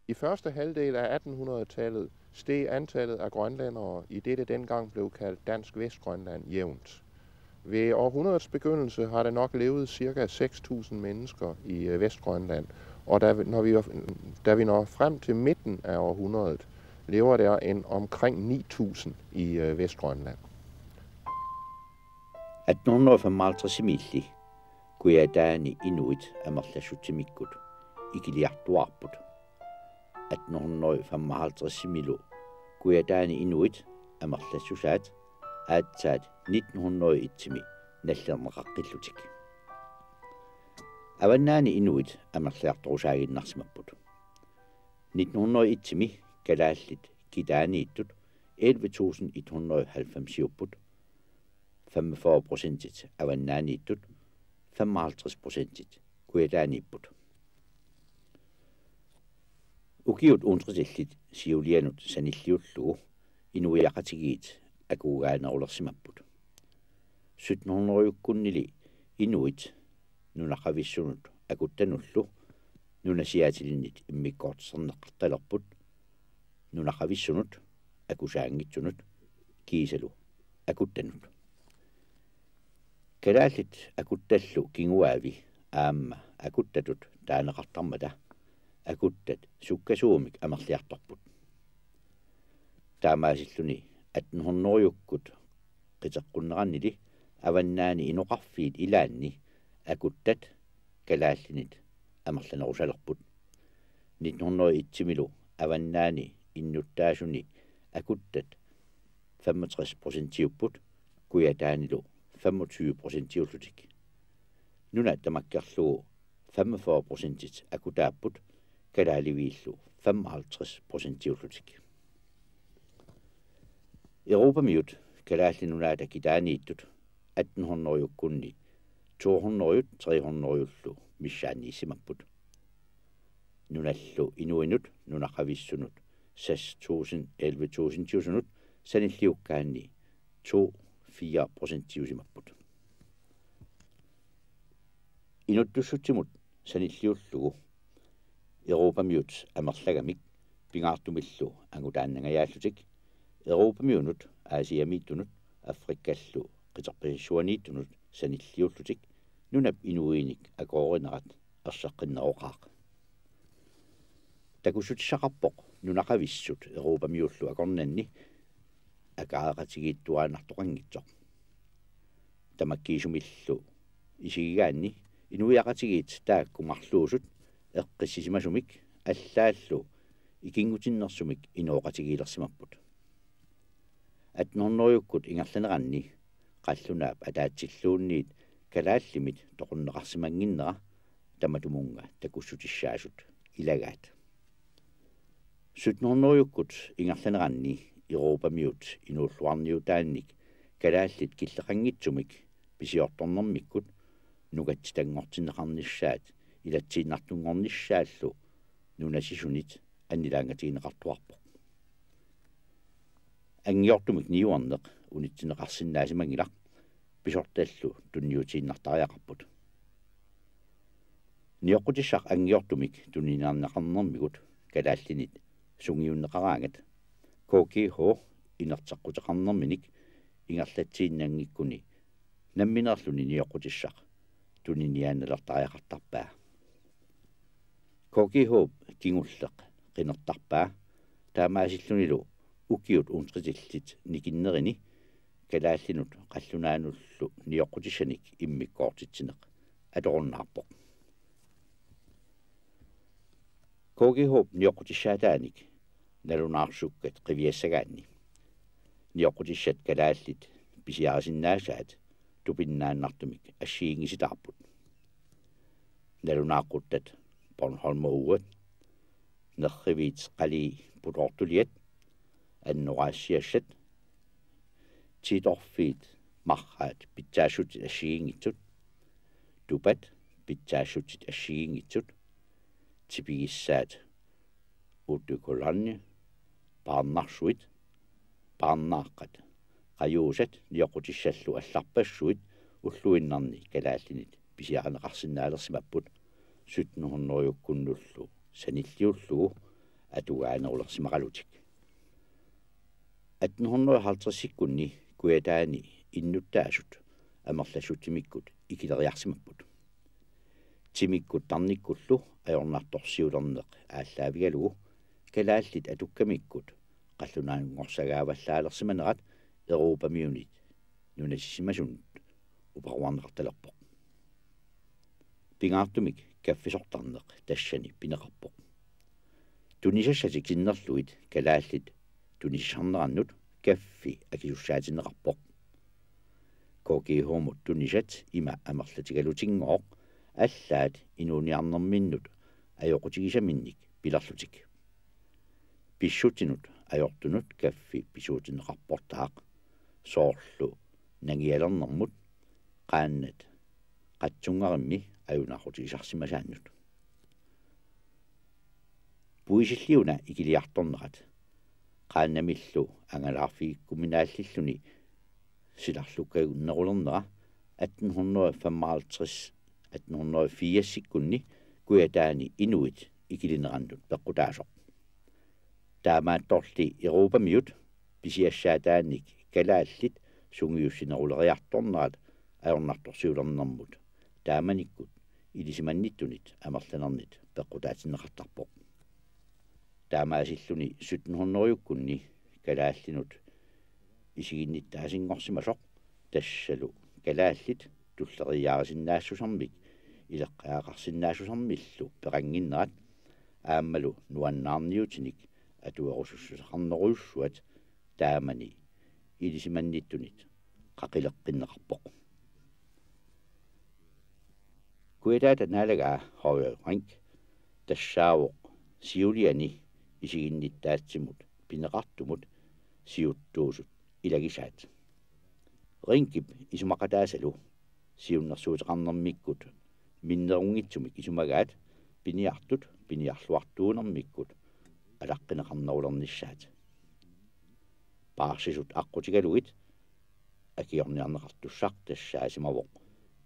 I første halvdel af 1800-tallet steg antallet af grønlændere i det dengang blev kaldt Dansk Vestgrønland jævnt. Ved århundredets begyndelse har der nok levet ca. 6.000 mennesker i Vestgrønland, og da vi når frem til midten af århundredet, lever der omkring 9.000 i Vestgrønland. 1855 milli kuiataani inuit amerlassutsimikkut ikiliartuarput 1855 milu kuiataani inuit amerlassusaat aatsaat 1901 nallerneqaqqillutik avannaani inuit amerlaartorusaaginnarsimapput 1901 kalaallit kitaaniittut 11.190 jupput 45% avannaaniittut 55% kuiataaniipput ukiut untrisillit siulianut sanilliullugu inuiaqatigiit akuugaanerulersimapput 1700-yukkunnili inuit nunaqavissunut akuttanullu nunasiaatilinnit immikkoortisserneqqartalerput nunaqavissunut akusaangitsunut kiisalu akuttanut kalaallit akuttallu kinguaavi aamma akuttatut taaneqartarmata akuttat sukkasuumik amerliartorput taamaasilluni 1800-yukkut qiteqqunnerannili avannaani inoqarfiit ilaanni akuttat kalaallinit amerlanerusalerput 1901 milu avannaani innuttaasuni akuttat 65% jupput kuiataanilu 25% jullutik nuna tamakkerlugu 45% akutaapput kalaaliviillu 55% jullutik Europamiut kalaallinunaata kitaaniittut 1800-yukkunni 200-300 missaanniissimapput nunallu inuinut nunaqavissunut 6.000 11.000 jusunut sanilliukkaanni 2-4% jusimapput inuttussutsimut sanilliullugu Europamiut amerlagamik pingaartumillu angutaannangajaallutik Europamiunut aasiamiittunut Afrikallu qiterpissuaniittunut sanilliullutik nunap inuinik akoorinerat erseqqinneroqaaq takussutissaqarpoq nunaqavissut Europamiullu akornanni akaaqatigiittuaanartoqangitsoq tamakkiisumillu isigigaanni inuiaqatigiit taakkumarluusut eqqissisimasumik allaallu ikingutinnersumik inooqatigiilersimapput 1800-yukkut ingerlaneranni qallunaap ataatsilluunniit kalaallimit toqunneqarsimanginnera tamatumunga takussutissaassut ilagaat 1700-yukkut ingerlaneranni Europamiut inuulluarniutaannik kalaallit killeqangitsumik pisiortornermikkut nugatitangortinneqarnissaat ilatsiinnartungornissaallu nunasisunit annilaangatigineqartuarpoq angiortumik niuarneq unittineqarsinnaasimangilar pisortallu tunniutiinnartariaqarput nioqqutissaq angiortumik tunninearneqarnermigut kalaallinit sungiunneqaraangat KGH inerteqqutеқарнерминик ингерлатсииннангиккуни намминерлүни ниоққутиссақ туннианалертариақартарпаа KGH кингуллеқ қинертарпаа таамаасиллунилу укиут унтритиллит никиннерини калааллинут қаллунаануллу ниоққутиссаник иммиккоортитсинеқ аторуннаарпоқ KGH ниоққутиссаатааник налунаарсуккат қивиассагаанни ниоққутиссат калааллит писиарисиннаасаат тупиннааннартумик ассиингиситаарпут налунааққуттат Bornholmer нерривит қали путортулиат аннораассиассат тидорфит марраат питсаасут ассиингитсут тупат питсаасут ассиингитсут типигиссаат уттуколанни паарнарсуит паарнааққат қаюусат ниоқутиссаллу алларпассуит уллуиннарни калааллинит писиарнеқарсинаалерсимаппут 1700-юккуннуллу саниллиуллугу atuaanerulерсимақалутик 1850-sikkunni kuataani innuttaasut амерласутимиккут икилериарсимаппут тимиккут тарниккуллу ajornaartorsiulerneq ааллаавигалугу калааллит атуккамиккут қаллунаангорсагааваллаалерсиманерат Европамиунит нунасисимасунут упаруарнеқарталерпоқ пингаартумик каффисортарнеқ тассани пинеқарпоқ тунисассатик синнерлуит калааллит туниссарнераннут каффи акисуссаатинеқарпоқ кокиихуумут тунисат има амерлатигалутингооқ аллаат инууниарнерминнут аёқутигисаминник пиларлутик писсутинут аёртунут каффи писуутинеқарпортаақ соорлу нагиалернэрмут qaannat qatsungarimmi ajunaqutigisarsimasaannut puisilliuna ikiliartornerat qaannamillu angalаарfiikkuminaallilluni silarlukkagunnerulernera 1855 1804-sikkunni kuataani inuit ikilinerannut peqqutaasoq taamaattorli Europamiut pisiassaataannik kalaallit sungiussineruleriartornerat ajornartorsiulernermut taamanikkut ilisimannittunit amerlanernit peqqutaatineqartarpoq taamaasilluni 1700-yukkunni kalaallinut isiginnittaasinnngorsimasoq tassalu kalaallit tulleriaarisinnaassusarmik ileqqaaqarsinnaassusarmillu peqanginnerat aammalu nuannaarniutinik atuerusussusaqarneruyussuat taamani ilisimannittunit qaqileqqinneqarpoq kuitaata naalagaa hoyurank tassaawoq siuliani isiginnittaatsimut pineqartumut siuttuusut ilagisaat rinkip isumaqataasalu siunnersuuteqarnermikkut minnerungitsumik isumagaat piniarluartuunermikkut alaqqinaqarnerulernissaat paarsisut aqqutigaluit akiorniarneqartussaq tassaasimawoq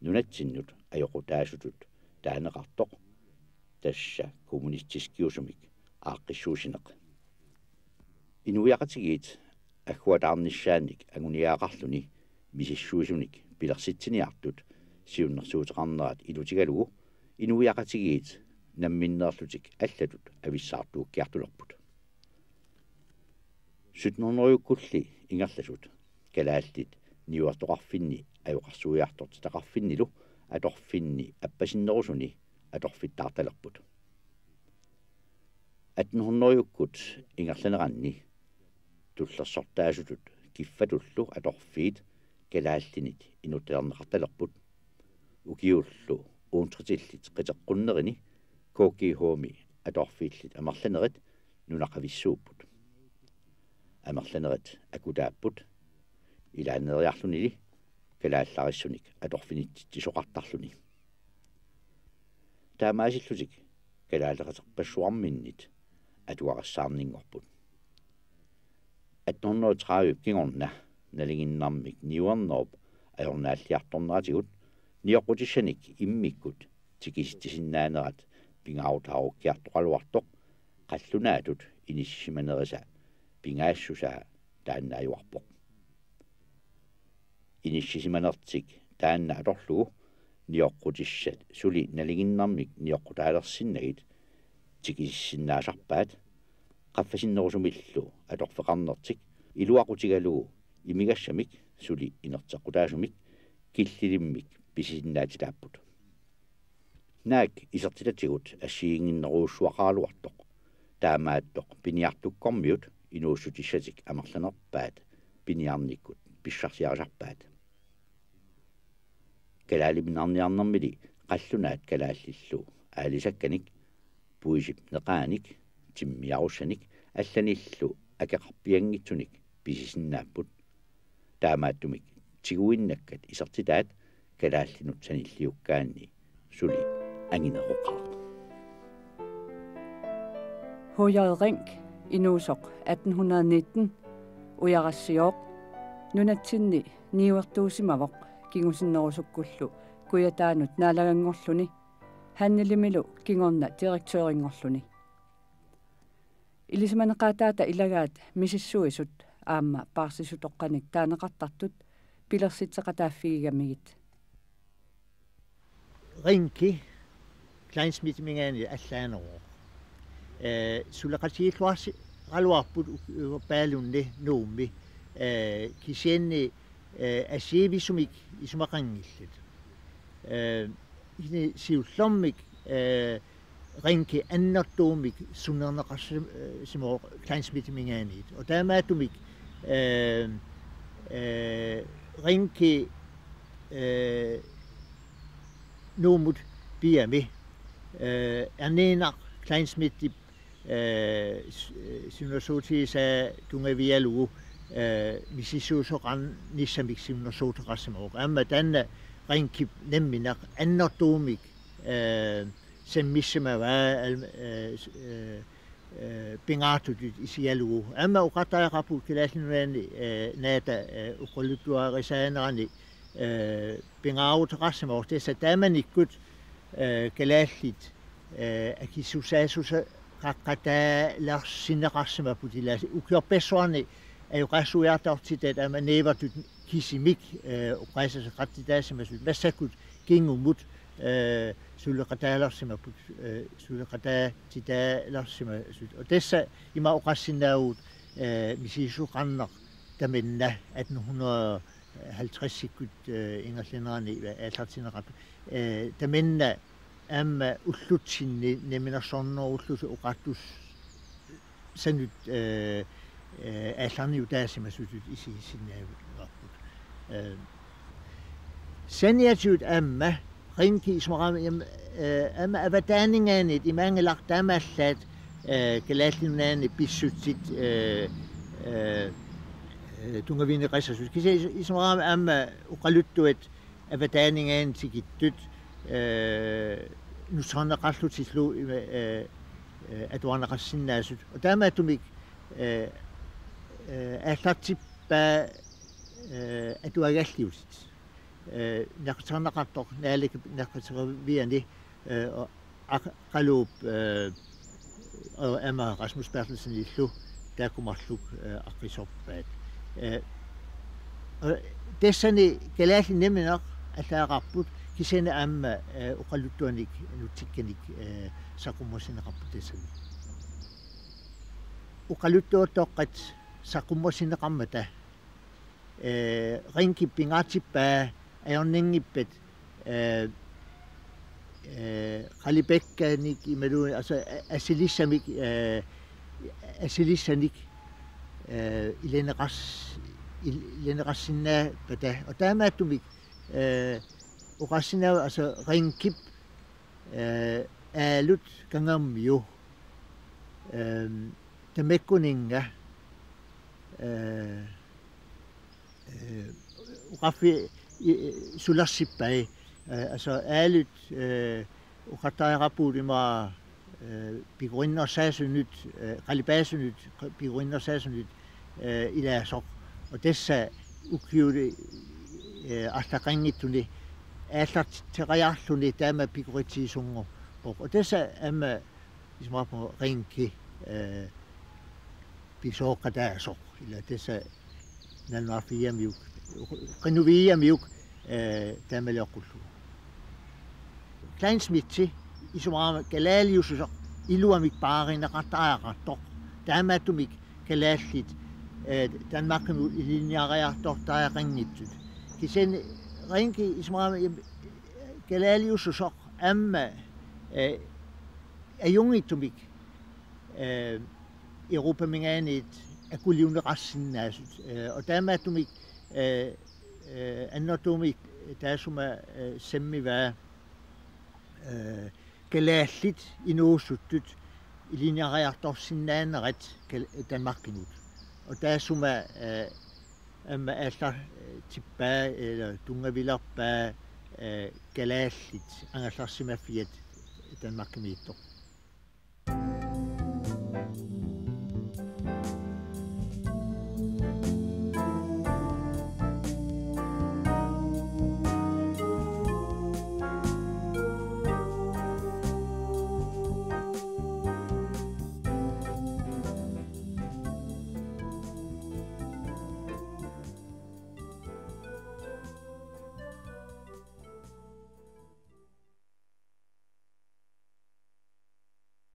nunatsinnut ajoqutaasutut taaneqartoq tassa kommunistiskiusumik aaqqissuusineq inuiaqatigiit аггуатаарнissaanник агуниаақарлуни мисиссуусуник пилерситсиниартут сиуннерсуутеқарнерат илутигалугу инуиақатигиит намминнерлутик аллатут ависсаартууккиартулерпут 1700-юккулли ингерласут калааллит ниуартоқарфинни аюқарсуиартort тақарфиннилу аторфинни аппасиннерусуни аторфиттаарталерпут 1800-юккут ингерланеранни туллерсортаасутут киффатуллу аторфиит калааллинит инуттернеқарталерпут укиуллу уунтритиллит қитеққуннерини кокиихууми аторфииллит амерланерит нунақависсууппут амерланерит акутааппут илаанериарлунили калааллариссуник аторфинит тисоқартарлуни таамаасиллутик калаалеқатерпассуарминнит атуарассаарнингорпут 1830 кигорна налигиннармик ниуернооп ajornaаллиарторнератигут ниоқутиссаник иммиккут тикистисиннаанерат пингаарутааруккиартоқалуартоқ қаллунаатут иниссиманериса пингаассусаа тааннааюарпоқ иниссисиманертик таанна аторлугу ниоққутиссат сули налигиннармик ниоққутаалерсиннагит тикиссиннаасарпаат qaffasinnерусумиллу аторфеқарнертик илуақутигалугу имигассамик сули инертеққутаасумик киллилиммик писисиннаатилааппут наак исертилатигут ассиингиннеруussуақаалуартоқ таамааттоқ пиниартуккормиут инууссутиссатик амерланерпаат пиниарниккут писсарсиарисарпаат калаалиминарниарнэрмили қаллунаат калааллиллу аалисакканик пуисип неқааник тиммиаруссаник алланиллу акеқарпиангитсуник писисиннааппут таамааттумик тигуиннаккат исертитаат калааллинут саниллиуккаанни сули ангинероқаа H.J. Rink inuusoq 1819 ujarassioq nunatsinni niuertuusimavoq kingusinnerusukkullu kuyataanut naalagangorluni hannilimilu kingorna direktøringorluni Ilisimannaqaataata ilagaat misissuisut aamma paarsisutoqqanik taanaqartartut pilersitseqataaffigigamigit. Rinki kleinsmitmingaani allaaneroo. Sulaqatiilluarsi qaluarput paalunni nuummi kisianni asiivisumik isumaqangillut. Ini siullommik rinki annertuumik sunnerneqarsimoo kleinsmitmingaaniit. Og taamaatumik rinki nuumut piami aneenaq kleinsmittip siunnersuutiisa tungavialugu misissuusoqan nissamik siunnersuuteqarsimoo. Amma tanna rinki nemminaq annertuumik semmissimavaa pingaatutut isialugu. Amma uqattaaqaput kilaallinunaani naata uqolluttuarisaanerani pingaavutaqarsimoo tessa taamanikkut kalaallit akissusaasusa qaqqataalarsineqarsimaput ilaasi ukiorpessuarni ajuqassuiartartitat ama neevertut kisimik uqaisasa qattitaasimasut massakut kingummut sulleqataalarsimaput sulleqataatitaalarsimasut og tessa ima uqassinnaavut misisuqarneq taminna 1850-sikkut ingerlinerani aallartineqartu taminna amma ullutsinni neminersornerullusu uqattus sanut aallarniutaasimasutut isisinnaavut saniatut amma rinki ismaqami amma avataaningaanit imaangelartaamaallaat kalaallinunaani pissutsit tungavineqassasut kisa ismaqami amma uqaluttuat avataaningaan tikittut nusarneqarlutillu atuarneqarsinnaasut og taamaatumik aallartippaa atuagalliutit naqtarneqartoq naalik naqateriviani qaluup amma Rasmus Bertelsen illu taakumarluk aqqisorpaat tessani kalaalli nemineq allaaqarput kisana amma uqalluttuanik nutikkanik saqummassineqarput tessani uqalluttuattoqqat saqummassineqarmata rinki pingaatippaa ajorningippat qalipekkanik imaluuni altså asilissamik asilissanik ileneqarsinnaapata og taamaatumik uqassinaa altså rinkip aalut kangermiu tamekkuninga uqaffi sularssippai altså aalut uqattaaqaput ima pigurinnersaasunut qalipaasunut pigurinnersaasunut ilaasoq og tessa ukiuli арлақангиттуни ааллартиқаярлуни таама пикуритсиисунго og tessa amma ismaapo rinki pisooqataasoq ila tessa nalnaafiamiuk qinuviamiuk taamaleoqqullu kleinsmitsi ismaama kalaaliususoq iluamik paarineqartaaqartoq taamaatumik kalaallit Danmarkinu ilinniariartortaaqanngitsut kisen rinki ismaama kalaaliususoq amma ajungittumik Europamingaanit akulliuneqarsinnaasut og taamaatumik annertumik taasuma sammivaa kalaallit inuusuttut ilinniariartorsinnaanerat Danmarkinut og taasuma amma aallartippaa eller tungavilerpaa kalaallit angallarsimaffiat Danmarkimiittoq